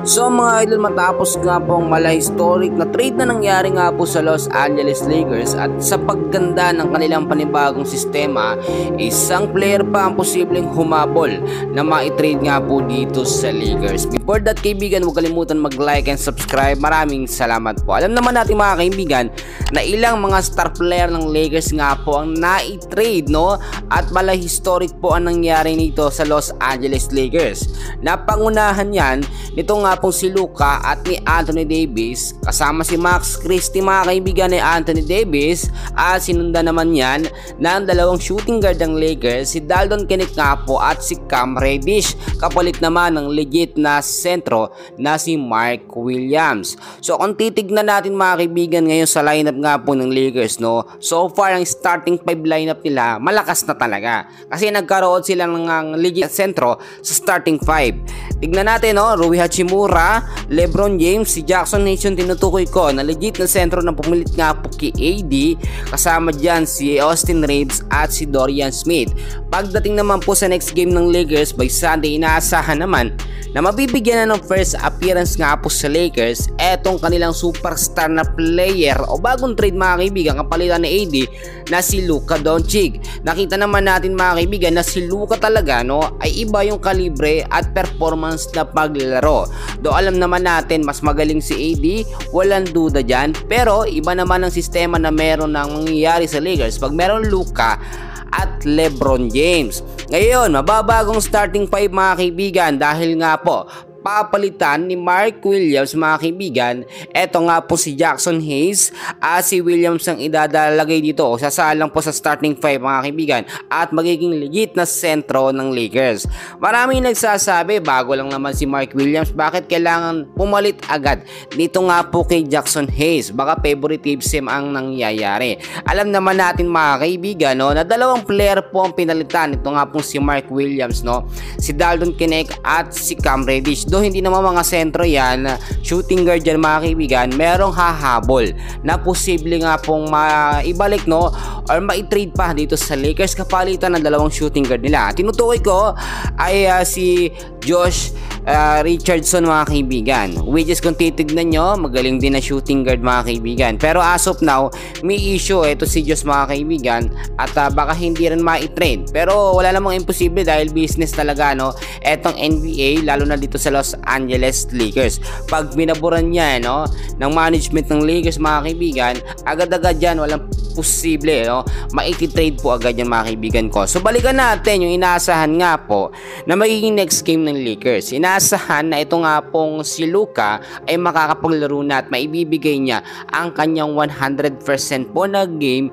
So mga idol, matapos nga po ang mala-historic na trade na nangyari nga po sa Los Angeles Lakers at sa pagganda ng kanilang panibagong sistema, isang player pa ang posibleng humabol na ma-trade nga po dito sa Lakers. Before that kaibigan, huwag kalimutan mag-like and subscribe. Maraming salamat po. Alam naman natin mga kaibigan na ilang mga star player ng Lakers nga po ang na-trade, no? At mala-historic po ang nangyari nito sa Los Angeles Lakers. Napangunahan yan nito nga pong si Luka at ni Anthony Davis, kasama si Max Christie mga kaibigan ni Anthony Davis, at sinunda naman yan ng dalawang shooting guard ng Lakers, si Dalton Knecht nga po at si Cam Reddish, kapalit naman ng legit na sentro na si Mark Williams. So kung titignan natin mga kaibigan ngayon sa lineup nga po ng Lakers, no, so far ang starting 5 lineup nila malakas na talaga kasi nagkaroon sila ng legit sentro sa starting 5. Tignan natin, no, Rui Hachimura, LeBron James, si Jackson Hayes yung tinutukoy ko na legit na sentro na pumilit nga po kay AD, kasama dyan si Austin Reeves at si Dorian Smith. Pagdating naman po sa next game ng Lakers by Sunday, inaasahan naman na mabibigyan na ng first appearance nga po sa Lakers etong kanilang superstar na player o bagong trade mga kaibigan, kapalitan ni AD na si Luka Doncic. Nakita naman natin mga kaibigan na si Luka talaga, no, ay iba yung kalibre at performance na paglalaro. Do alam naman natin mas magaling si AD, walang duda dyan, pero iba naman ang sistema na meron nang mangyayari sa Lakers pag meron Luka at LeBron James. Ngayon, mababagong starting 5 mga kaibigan dahil nga po papalitan ni Mark Williams mga kaibigan. Eto nga po si Jackson Hayes at si Williams ang idadalagay dito o sasalang po sa starting 5 mga kaibigan at magiging legit na sentro ng Lakers. Maraming nagsasabi bago lang naman si Mark Williams, bakit kailangan pumalit agad dito nga po kay Jackson Hayes? Baka favoritism ang nangyayari. Alam naman natin mga kaibigan, no, na dalawang player po ang pinalitan. Ito nga po si Mark Williams, no, si Dalton Knecht at si Cam Reddish. Do hindi naman mga sentro yan, shooting guard yan mga kaibigan, merong hahabol na posible nga pong maibalik, no, or ma-trade pa dito sa Lakers kapalitan ng dalawang shooting guard nila. Tinutukoy ko ay si Josh Richardson mga kaibigan, which is kung titignan nyo, magaling din na shooting guard mga kaibigan, pero as of now may issue ito si Josh mga kaibigan at baka hindi rin ma-trade, pero wala namang imposible dahil business talaga, no, etong NBA lalo na dito sa Los Angeles Lakers. Pag binaburan niya, no, ng management ng Lakers mga kaibigan, agad-agad yan, walang posible, no, ma-trade po agad yan mga kaibigan ko. So balikan natin yung inaasahan nga po na magiging next game ng Lakers. Inaasahan na ito nga pong si Luka ay makakapaglaro na at maibibigay niya ang kanyang 100% po na game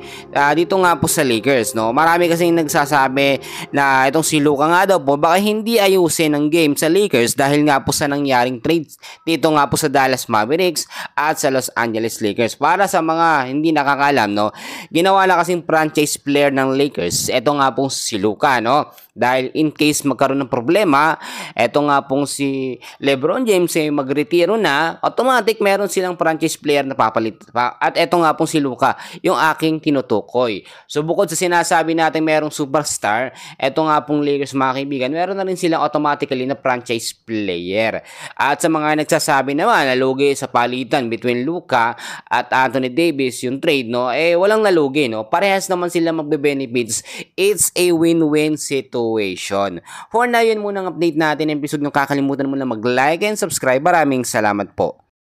dito nga po sa Lakers, no. Marami kasing nagsasabi na itong si Luka nga daw po baka hindi ayusin ang game sa Lakers dahil nga po sa nangyaring trades dito nga po sa Dallas Mavericks at sa Los Angeles Lakers. Para sa mga hindi nakakalam, no, ginawa na kasing franchise player ng Lakers eto nga pong si Luka, no, dahil in case magkaroon ng problema, eto nga pong si LeBron James ay magretiro na, automatic meron silang franchise player na papalit pa. At eto nga pong si Luka yung aking tinutukoy. So bukod sa sinasabi natin merong superstar, eto nga pong Lakers mga kaibigan, meron na rin silang automatically na franchise player. At sa mga nagsasabi naman nalugi sa palitan between Luka at Anthony Davis yung trade, no, eh walang nalugi, no, parehas naman sila magbe-benefits. It's a win-win situation. For now, yun muna ang update natin ng episode nyo. Kakalimutan mo na mag-like and subscribe. Maraming salamat po.